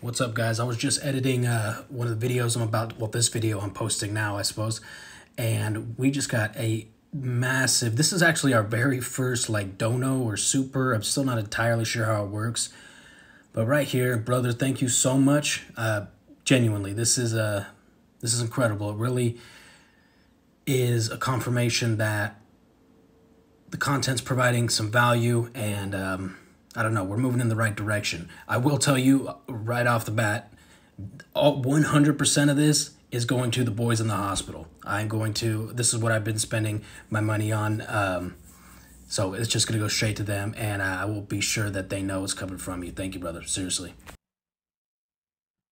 What's up, guys? I was just editing one of the videos this video I'm posting now, I suppose, and we just got a massive, this is actually our very first like dono or super. I'm still not entirely sure how it works, but right here, brother, thank you so much. Genuinely, this is incredible. It really is a confirmation that the content's providing some value, and I don't know, we're moving in the right direction. I will tell you right off the bat, 100% of this is going to the boys in the hospital. This is what I've been spending my money on. So it's just going to go straight to them, and I will be sure that they know it's coming from you. Thank you, brother. Seriously.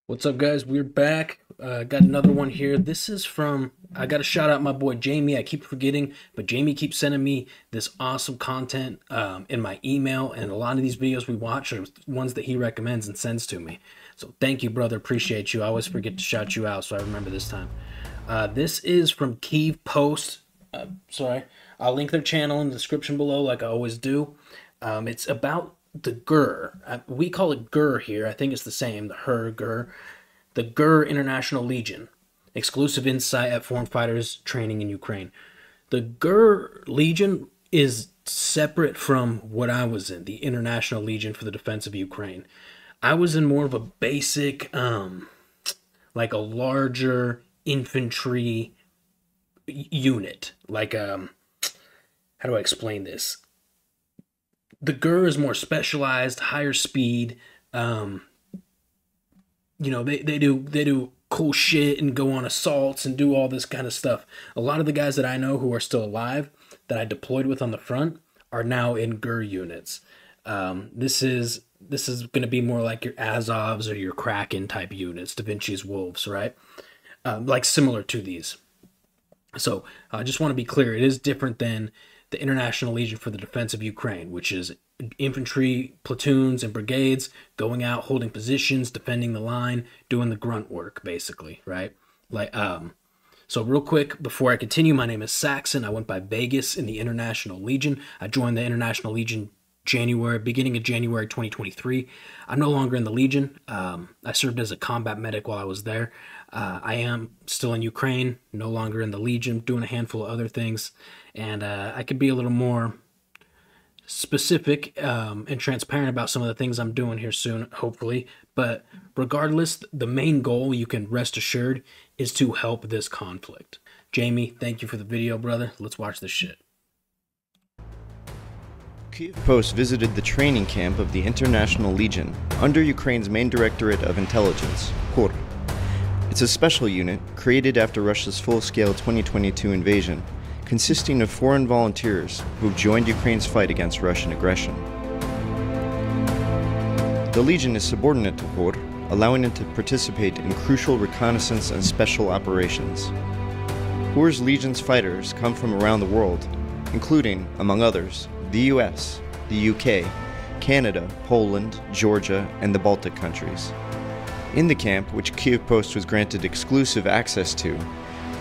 What's up, guys? We're back. Got another one here. This is from, I got to shout out my boy Jamie. I keep forgetting, but Jamie keeps sending me this awesome content in my email, and a lot of these videos we watch are ones that he recommends and sends to me. So thank you, brother. Appreciate you. I always forget to shout you out, so I remember this time. This is from Kiev Post. Sorry. I'll link their channel in the description below like I always do. It's about the GUR. We call it GUR here. I think it's the same, the GUR. The GUR International Legion. Exclusive insight at foreign fighters training in Ukraine. The GUR Legion is separate from what I was in, the International Legion for the Defense of Ukraine. I was in more of a basic, like a larger infantry unit. Like, how do I explain this? The GUR is more specialized, higher speed. You know, they do cool shit and go on assaults and do all this kind of stuff. A lot of the guys that I know who are still alive that I deployed with on the front are now in GUR units. This is going to be more like your Azovs or your Kraken type units, Da Vinci's Wolves, right? Like similar to these. So I just want to be clear, it is different than the International Legion for the Defense of Ukraine, which is infantry platoons and brigades going out, holding positions, defending the line, doing the grunt work, basically, right? Like, so real quick, before I continue, my name is Saxon. I went by Vegas in the International Legion. I joined the International Legion beginning of January 2023. I'm no longer in the Legion. I served as a combat medic while I was there. I am still in Ukraine, no longer in the Legion, doing a handful of other things, and I could be a little more specific and transparent about some of the things I'm doing here soon, hopefully. But regardless, the main goal, you can rest assured, is to help this conflict. Jamie, thank you for the video, brother. Let's watch this shit. Kiev Post visited the training camp of the International Legion under Ukraine's main Directorate of Intelligence, GUR. It's a special unit created after Russia's full-scale 2022 invasion, consisting of foreign volunteers who've joined Ukraine's fight against Russian aggression. The Legion is subordinate to GUR, allowing it to participate in crucial reconnaissance and special operations. GUR's Legion's fighters come from around the world, including, among others, the US, the UK, Canada, Poland, Georgia, and the Baltic countries. In the camp, which Kiev Post was granted exclusive access to,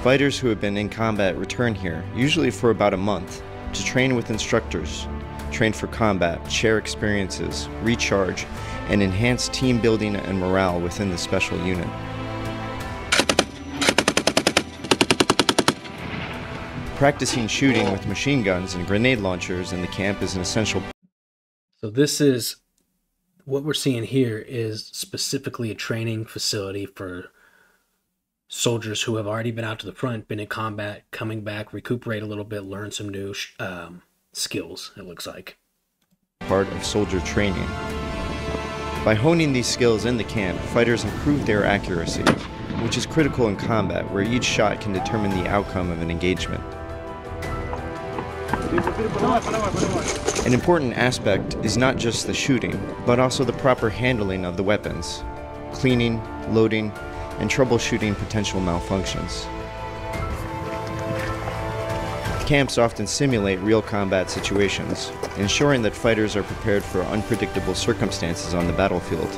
fighters who have been in combat return here, usually for about a month, to train with instructors, train for combat, share experiences, recharge, and enhance team building and morale within the special unit. Practicing shooting with machine guns and grenade launchers in the camp is an essential. So this is, what we're seeing here is specifically a training facility for soldiers who have already been out to the front, been in combat, coming back, recuperate a little bit, learn some new skills, it looks like. Part of soldier training. By honing these skills in the camp, fighters improve their accuracy, which is critical in combat, where each shot can determine the outcome of an engagement. An important aspect is not just the shooting, but also the proper handling of the weapons, cleaning, loading, and troubleshooting potential malfunctions. Camps often simulate real combat situations, ensuring that fighters are prepared for unpredictable circumstances on the battlefield.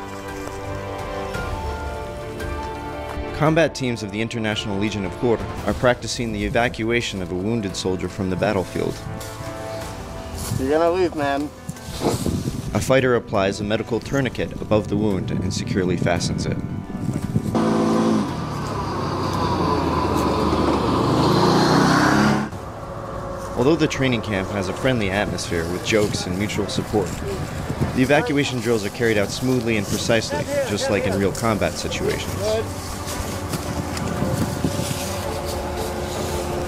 Combat teams of the International Legion of GUR are practicing the evacuation of a wounded soldier from the battlefield. You're gonna leave, man. A fighter applies a medical tourniquet above the wound and securely fastens it. Although the training camp has a friendly atmosphere with jokes and mutual support, the evacuation drills are carried out smoothly and precisely, just like in real combat situations.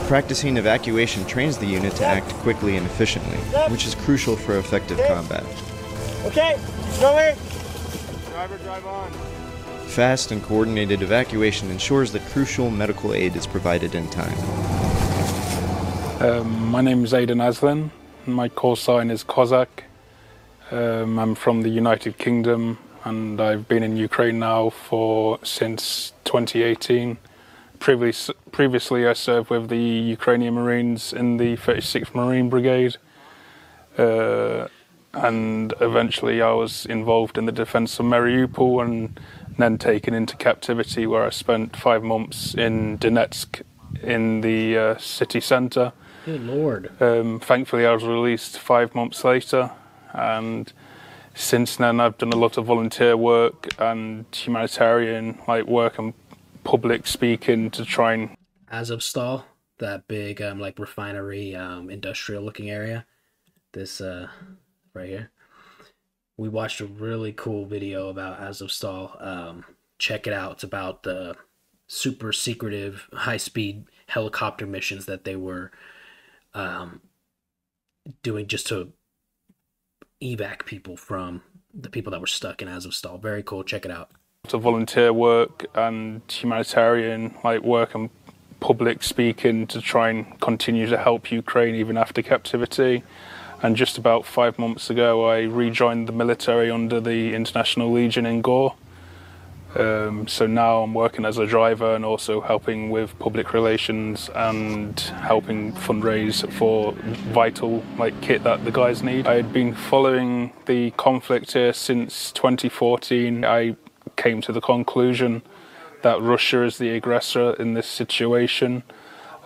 Practicing evacuation trains the unit to act quickly and efficiently, which is crucial for effective combat. Okay, going. Driver, drive on. Fast and coordinated evacuation ensures that crucial medical aid is provided in time. My name is Aidan Aslin. My call sign is Cossack. I'm from the United Kingdom and I've been in Ukraine now since 2018. Previously I served with the Ukrainian Marines in the 36th Marine Brigade, and eventually I was involved in the defence of Mariupol and then taken into captivity, where I spent 5 months in Donetsk in the city centre. Good Lord. Thankfully I was released 5 months later, and since then I've done a lot of volunteer work and humanitarian work and public speaking to try and... Azovstal, that big refinery, industrial looking area. This right here. We watched a really cool video about Azovstal. Check it out. It's about the super secretive high-speed helicopter missions that they were doing just to evac people from the people that were stuck in Azovstal. Very cool. Check it out. To volunteer work and humanitarian work and public speaking to try and continue to help Ukraine even after captivity. And just about 5 months ago I rejoined the military under the International Legion in GUR. So now I'm working as a driver and also helping with public relations and helping fundraise for vital kit that the guys need. I had been following the conflict here since 2014. I came to the conclusion that Russia is the aggressor in this situation,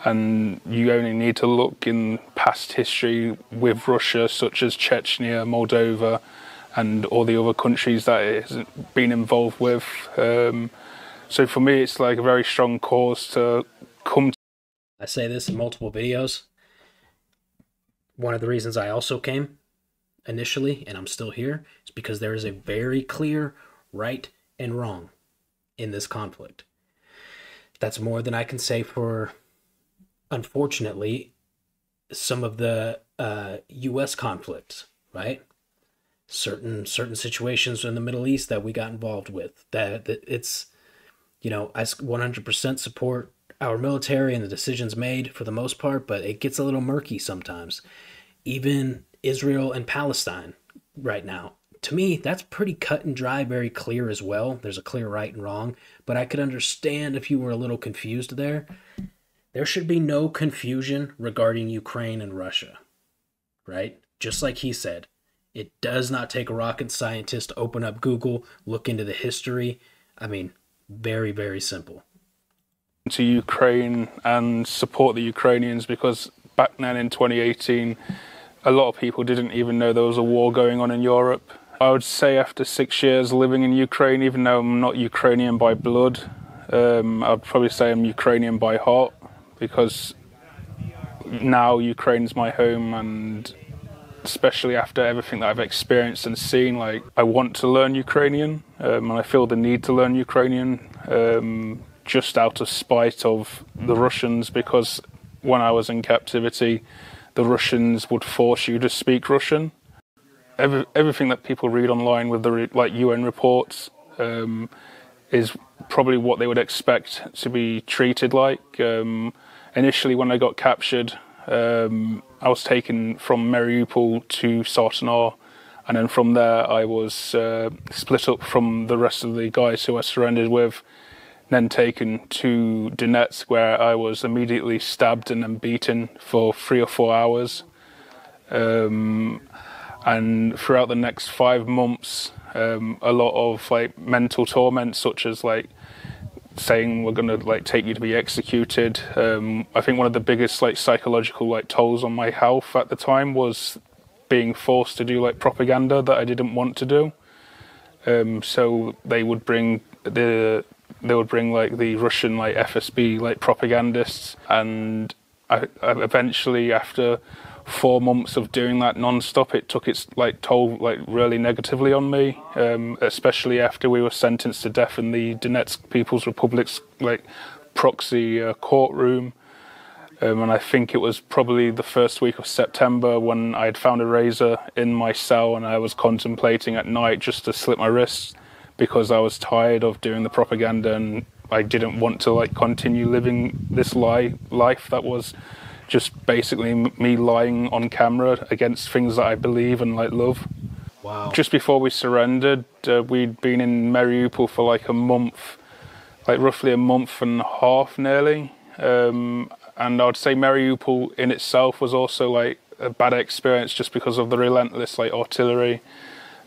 and you only need to look in past history with Russia, such as Chechnya, Moldova, and all the other countries that it has been involved with. So for me, it's a very strong cause to come to. I say this in multiple videos. One of the reasons I also came initially, and I'm still here, is because there is a very clear right and wrong in this conflict. That's more than I can say for, unfortunately, some of the U.S. conflicts, right? Certain situations in the Middle East that we got involved with. That it's, I 100% support our military and the decisions made for the most part, but it gets a little murky sometimes. Even Israel and Palestine right now, to me, that's pretty cut and dry, very clear as well. There's a clear right and wrong, but I could understand if you were a little confused there. There should be no confusion regarding Ukraine and Russia, right? Just like he said, it does not take a rocket scientist to open up Google, look into the history. I mean, very, very simple. To Ukraine and support the Ukrainians, because back then in 2018, a lot of people didn't even know there was a war going on in Europe. I would say after 6 years living in Ukraine, even though I'm not Ukrainian by blood, I'd probably say I'm Ukrainian by heart, because now Ukraine's my home, and especially after everything that I've experienced and seen, I want to learn Ukrainian, and I feel the need to learn Ukrainian just out of spite of the Russians, because when I was in captivity, the Russians would force you to speak Russian. Everything that people read online with the UN reports is probably what they would expect to be treated like. Initially, when I got captured, I was taken from Mariupol to Sartanar, and then from there I was split up from the rest of the guys who I surrendered with, then taken to Donetsk, where I was immediately stabbed and then beaten for 3 or 4 hours. And throughout the next 5 months, a lot of mental torment, such as saying we're going to take you to be executed. I think one of the biggest psychological tolls on my health at the time was being forced to do like propaganda that I didn't want to do. So they would bring like the Russian like FSB like propagandists, and I eventually, after 4 months of doing that non-stop, it took its like toll like really negatively on me, especially after we were sentenced to death in the Donetsk People's Republic's like proxy courtroom. And I think it was probably the first week of September when I had found a razor in my cell, and I was contemplating at night just to slit my wrists because I was tired of doing the propaganda, and I didn't want to like continue living this life that was just basically me lying on camera against things that I believe and like love. Wow. Just before we surrendered, we'd been in Mariupol for like a month, like roughly a month and a half nearly. And I would say Mariupol in itself was also like a bad experience just because of the relentless like artillery,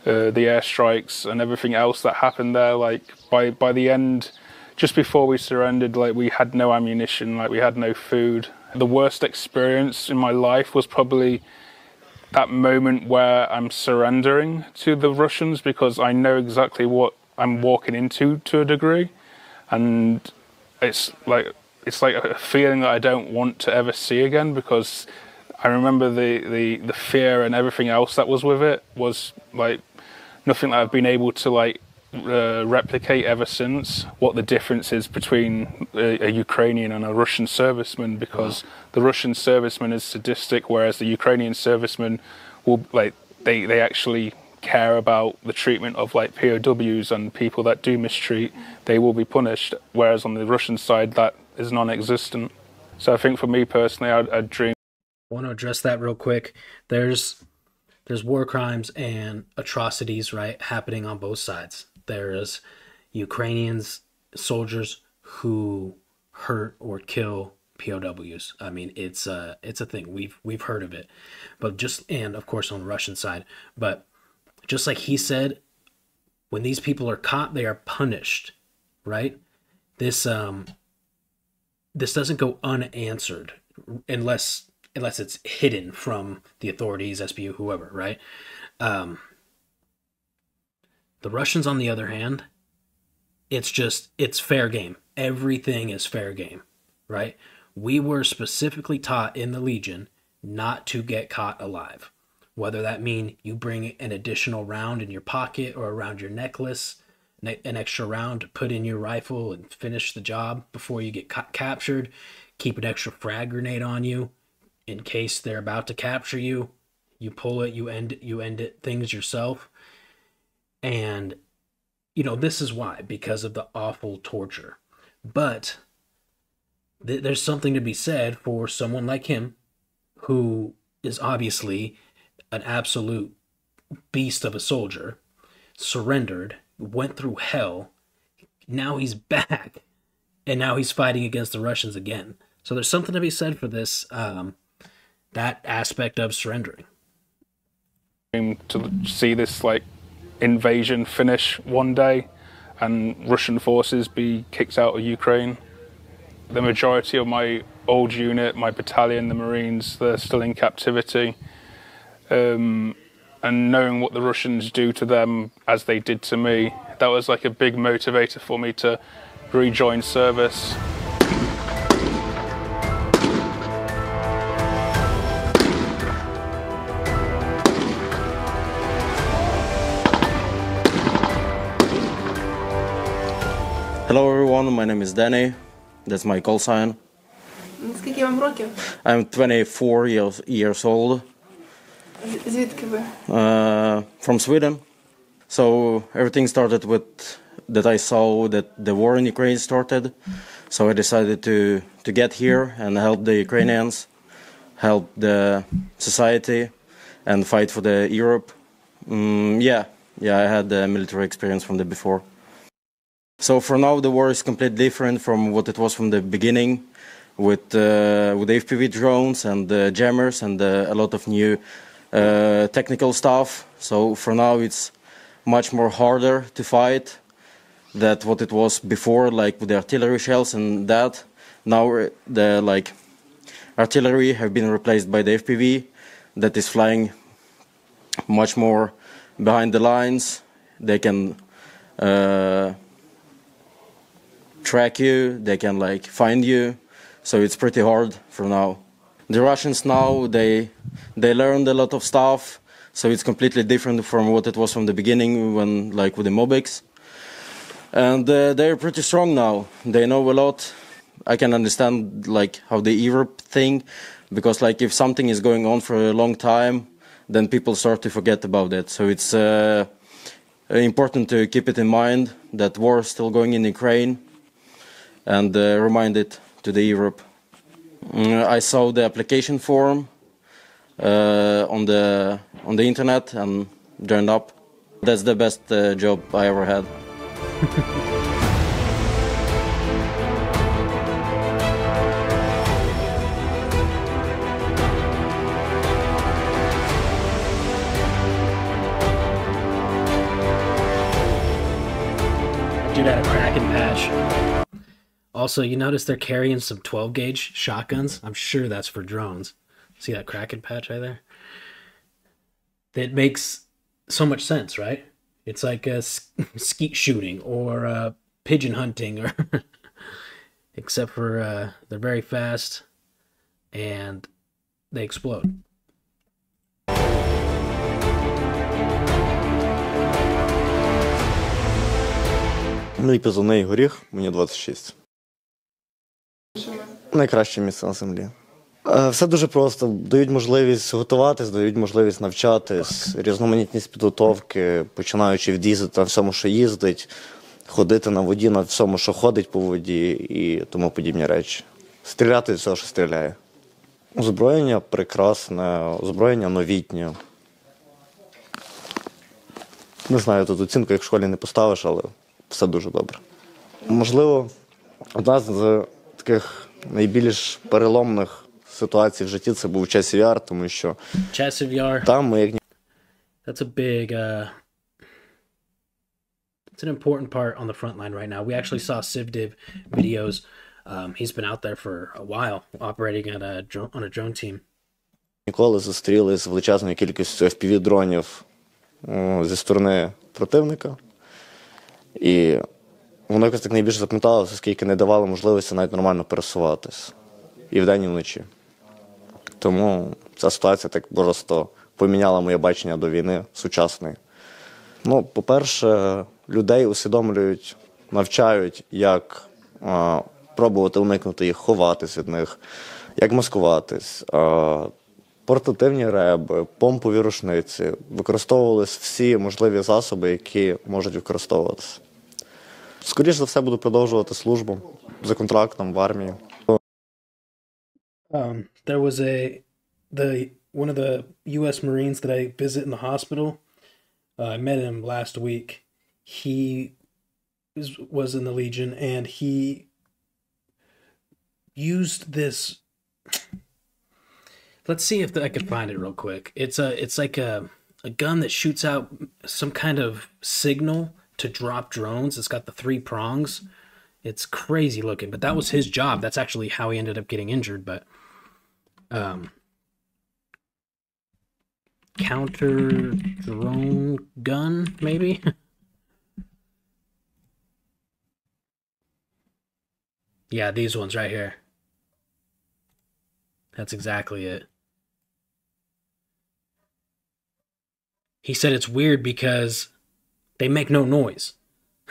the airstrikes and everything else that happened there. Like by the end, just before we surrendered, like we had no ammunition, like we had no food. The worst experience in my life was probably that moment where I'm surrendering to the Russians, because I know exactly what I'm walking into to a degree, and it's like a feeling that I don't want to ever see again, because I remember the fear and everything else that was with it was like nothing that I've been able to like replicate ever since. What the difference is between a Ukrainian and a Russian serviceman, because the Russian serviceman is sadistic, whereas the Ukrainian serviceman will like they actually care about the treatment of like POWs, and people that do mistreat, they will be punished, whereas on the Russian side that is non-existent. So I think for me personally, I'd dream. I want to address that real quick. There's war crimes and atrocities, right, happening on both sides. There's Ukrainians, soldiers who hurt or kill POWs. I mean, it's a thing. We've heard of it. But and of course on the Russian side, but just like he said, when these people are caught, they are punished, right? This doesn't go unanswered unless it's hidden from the authorities, SBU, whoever, right? The Russians, on the other hand, it's fair game. Everything is fair game, right? We were specifically taught in the Legion not to get caught alive. Whether that mean you bring an additional round in your pocket or around your necklace, an extra round to put in your rifle and finish the job before you get captured, keep an extra frag grenade on you in case they're about to capture you. You pull it, you end it things yourself. And this is why, because of the awful torture. But there's something to be said for someone like him, who is obviously an absolute beast of a soldier, surrendered, went through hell, now he's back, and now he's fighting against the Russians again. So there's something to be said for this, that aspect of surrendering. To see this like invasion finish one day and Russian forces be kicked out of Ukraine. The majority of my old unit, my battalion, the Marines, they're still in captivity. And knowing what the Russians do to them as they did to me, that was like a big motivator for me to rejoin service. Hello everyone, my name is Danny. That's my call sign. Скільки вам років? I'm 24 years old. Звідки ви? From Sweden. So everything started with that I saw that the war in Ukraine started. So I decided to get here and help the Ukrainians, help the society, and fight for the Europe. Yeah, I had the military experience from the before. So for now, the war is completely different from what it was from the beginning, with FPV drones and jammers and a lot of new technical stuff. So for now, it's much more harder to fight than what it was before, like with the artillery shells and that. Now the artillery have been replaced by the FPV that is flying much more behind the lines. They can track you, they can like find you, so it's pretty hard for now. The Russians now, they learned a lot of stuff, so it's completely different from what it was from the beginning when like with the Mobics. And they're pretty strong now. They know a lot. I can understand like how the Europe thing, because like if something is going on for a long time, then people start to forget about it. So it's important to keep it in mind that war is still going in Ukraine, and remind it to the Europe. I saw the application form on the internet and joined up. That's the best job I ever had. Dude had a Kraken patch. Also, you notice they're carrying some 12 gauge shotguns. I'm sure that's for drones. See that Kraken patch right there? That makes so much sense, right? It's like a skeet shooting or pigeon hunting, or except for they're very fast and they explode. Мій позивний Горіх, мені 26. Найкраще місце на землі. Все дуже просто. Дають можливість готуватись, дають можливість навчатись, різноманітність підготовки, починаючи від їздити на всьому, що їздить, ходити на воді, на всьому, що ходить по воді і тому подібні речі. Стріляти від всього, що стріляє. Озброєння прекрасне, озброєння новітнє. Не знаю, тут оцінку як в школі не поставиш, але все дуже добре. Можливо, одна з таких найбільш переломних ситуацій в житті це був часів яр, тому що там ми як... That's a big, it's an important part on the front line right now. We actually saw Civdiv videos. He's been out there for a while, operating on a drone team. Ніколи зустрілись з величезною кількістю FPV-дронів зі сторони противника. І воно якось так найбільше запам'яталося, оскільки не давало можливості навіть нормально пересуватись. І вдень, і вночі. Тому ця ситуація так просто поміняла моє бачення до війни сучасної. Ну, по-перше, людей усвідомлюють, навчають, як пробувати уникнути їх, ховатись від них, як маскуватись. Портативні реби, помпові рушниці. Використовувались всі можливі засоби, які можуть використовуватися. Скоріше за все, буду продовжувати службу за контрактом в армії. There was one of the U.S. Marines that I visit in the hospital. I met him last week. He was in the Legion, and he used this. Let's see if I can find it real quick. It's like a gun that shoots out some kind of signal to drop drones. It's got the 3 prongs. It's crazy looking, but that was his job. That's actually how he ended up getting injured. But counter drone gun, maybe. Yeah, these ones right here. That's exactly it. He said it's weird because they make no noise,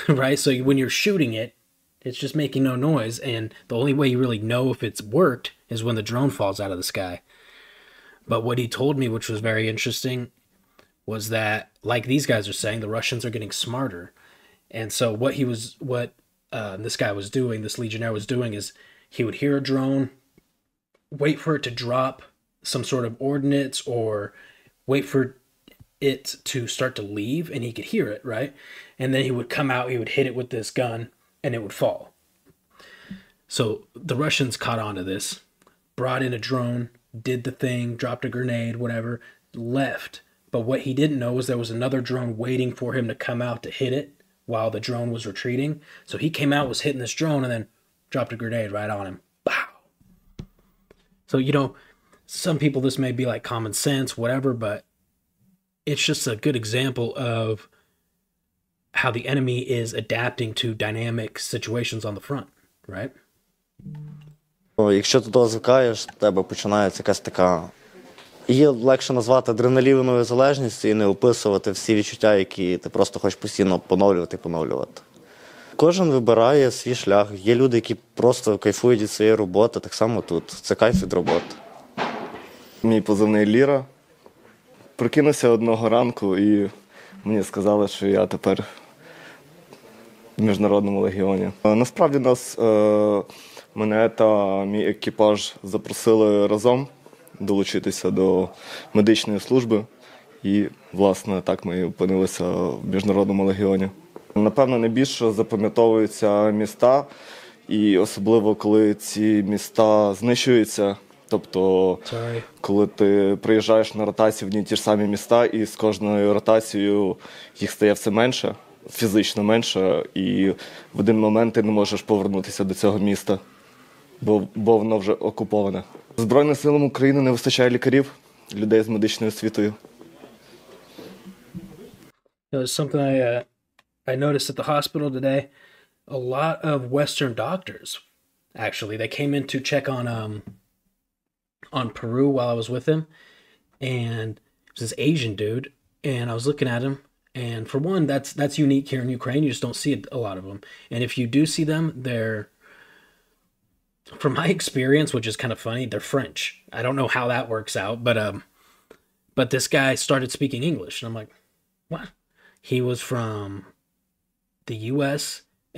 right? So when you're shooting it, it's just making no noise, and the only way you really know if it's worked is when the drone falls out of the sky. But what he told me, which was very interesting, was that, like these guys are saying, the Russians are getting smarter. And so what this guy was doing, this Legionnaire was doing, is he would hear a drone, wait for it to drop some sort of ordnance, or wait for it to start to leave, and he could hear it, right? And then he would come out, he would hit it with this gun, and it would fall. So the Russians caught on to this, brought in a drone, did the thing, dropped a grenade, whatever, left. But what he didn't know was there was another drone waiting for him to come out to hit it while the drone was retreating. So he came out, was hitting this drone, and then dropped a grenade right on him. Pow! So, you know, some people, this may be like common sense, whatever, but it's just a good example of how the enemy is adapting to dynamic situations on the front, right? Якщо ти до того звикаєш, в тебе починається якась така. Її легше назвати адреналіновою залежністю і не описувати всі відчуття, які ти просто хочеш постійно поновлювати і поновлювати. Кожен вибирає свій шлях. Є люди, які просто кайфують від своєї роботи, так само тут. Це кайф від роботи. Мій позивний Ліра. Прокинувся одного ранку і мені сказали, що я тепер в Міжнародному легіоні. Насправді мене та мій екіпаж запросили разом долучитися до медичної служби. І, власне, так ми опинилися в Міжнародному легіоні. Напевно, найбільше запам'ятовуються міста, і особливо, коли ці міста знищуються. Тобто, коли ти приїжджаєш на ротацію в одні ті ж самі міста, і з кожною ротацією їх стає все менше, фізично менше, і в один момент ти не можеш повернутися до цього міста, бо воно вже окуповане. Збройним силам України не вистачає лікарів, людей з медичною освітою. Something I noticed at the hospital today, a lot of Western doctors, actually, they came in to check on Peru while I was with him, and it was this Asian dude, and I was looking at him, and for one, that's unique here in Ukraine. You just don't see a lot of them, and if you do see them, they're, from my experience, which is kind of funny, they're French. I don't know how that works out, but this guy started speaking English, and I'm like, what? He was from the U.S.,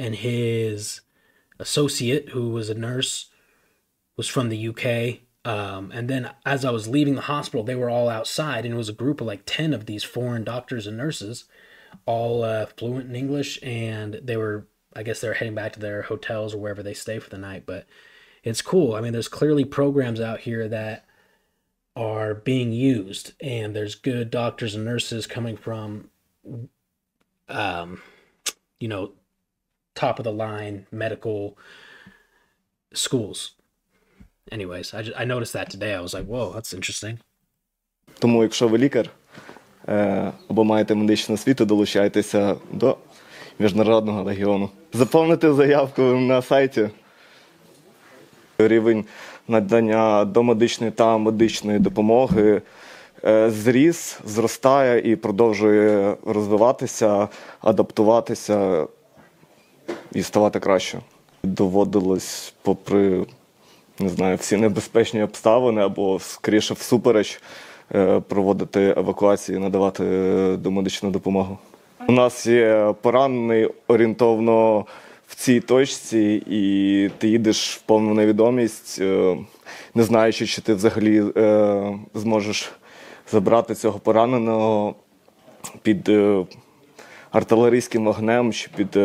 and his associate, who was a nurse, was from the UK. And then as I was leaving the hospital, they were all outside, and it was a group of like 10 of these foreign doctors and nurses, all fluent in English, and I guess they were heading back to their hotels or wherever they stay for the night. But it's cool. I mean, there's clearly programs out here that are being used, and there's good doctors and nurses coming from, top of the line medical schools. Anyways, I noticed that today. I was like, whoa, that's interesting. Тому, якщо ви лікар або маєте медичну освіту, долучайтеся до Міжнародного легіону. Заповнити заявку на сайті. Рівень надання домедичної та медичної допомоги зростає і продовжує розвиватися, адаптуватися і ставати краще. Доводилось, попри, не знаю, всі небезпечні обставини або, скоріше, всупереч, проводити евакуації, надавати домедичну допомогу. У нас є поранений орієнтовно в цій точці, і ти їдеш в повну невідомість, не знаючи, чи ти взагалі зможеш забрати цього пораненого під артилерійським вогнем, чи під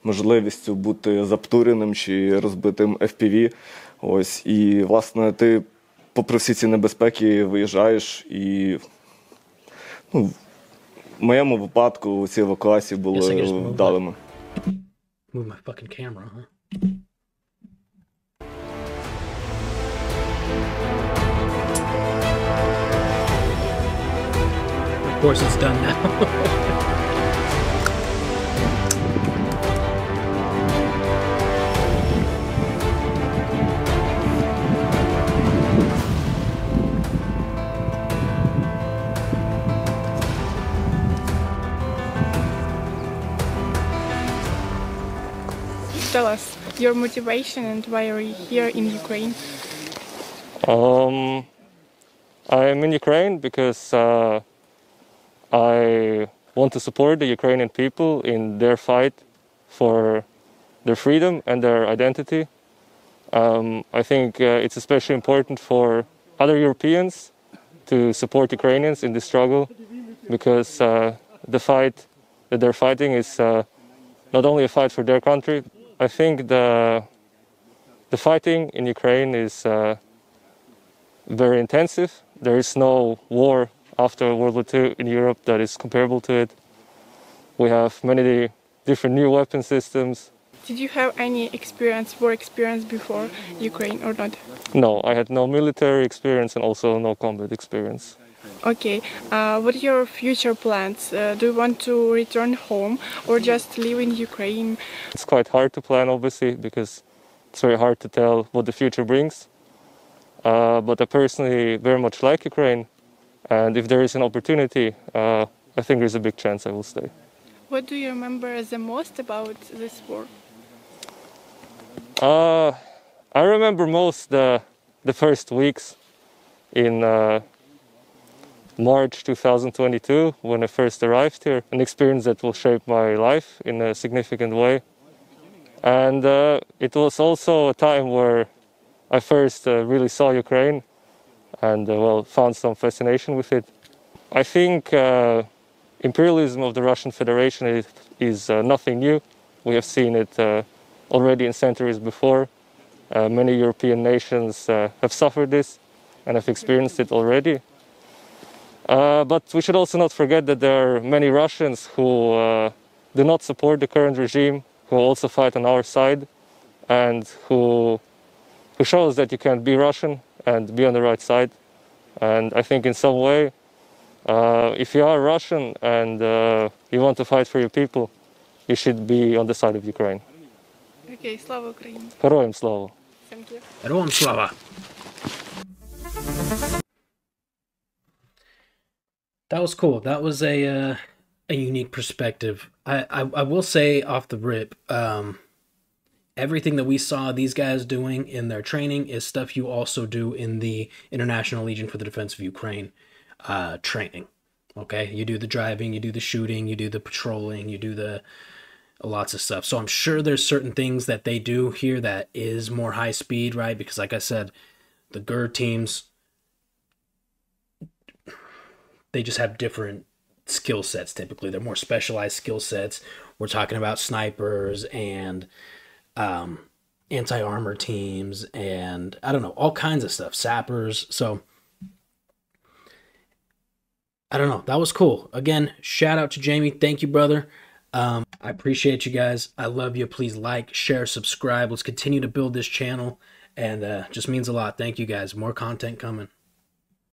можливістю бути заптуреним чи розбитим FPV. Ось, і, власне, ти попри всі ці небезпеки виїжджаєш і, в моєму випадку ці евакуації були вдалими. Move my fucking camera, huh? Of course it's done now. Tell us your motivation and why are you here in Ukraine? I'm in Ukraine because I want to support the Ukrainian people in their fight for their freedom and their identity. I think it's especially important for other Europeans to support Ukrainians in this struggle because the fight that they're fighting is not only a fight for their country. I think the fighting in Ukraine is very intensive. There is no war after World War II in Europe that is comparable to it. We have many different new weapon systems. Did you have any war experience before Ukraine or not? No, I had no military experience and also no combat experience. Okay, what are your future plans? Do you want to return home or just live in Ukraine? It's quite hard to plan, obviously, because it's very hard to tell what the future brings. But I personally very much like Ukraine, and if there is an opportunity, I think there's a big chance I will stay. What do you remember the most about this war? I remember most the first weeks in March 2022 when I first arrived here, an experience that will shape my life in a significant way. And it was also a time where I first really saw Ukraine and well, found some fascination with it. I think imperialism of the Russian Federation is nothing new. We have seen it already in centuries before. Many European nations have suffered this and have experienced it already. But we should also not forget that there are many Russians who do not support the current regime, who also fight on our side, and who shows that you can be Russian and be on the right side. And I think in some way, if you are Russian and you want to fight for your people, you should be on the side of Ukraine. Okay, Slava Ukraini. Героям слава! Thank you. Героям слава! That was cool. That was a unique perspective. I will say off the rip, everything that we saw these guys doing in their training is stuff you also do in the International Legion for the Defense of Ukraine training. Okay, you do the driving, you do the shooting, you do the patrolling, you do the lots of stuff. So I'm sure there's certain things that they do here that is more high speed, right? Because like I said, the GUR teams, they just have different skill sets typically. They're more specialized skill sets. We're talking about snipers and anti-armor teams and I don't know, all kinds of stuff, sappers. So I don't know, that was cool. Again, shout out to Jamie. Thank you, brother. I appreciate you guys. I love you. Please like, share, subscribe. Let's continue to build this channel, and just means a lot. Thank you guys. More content coming.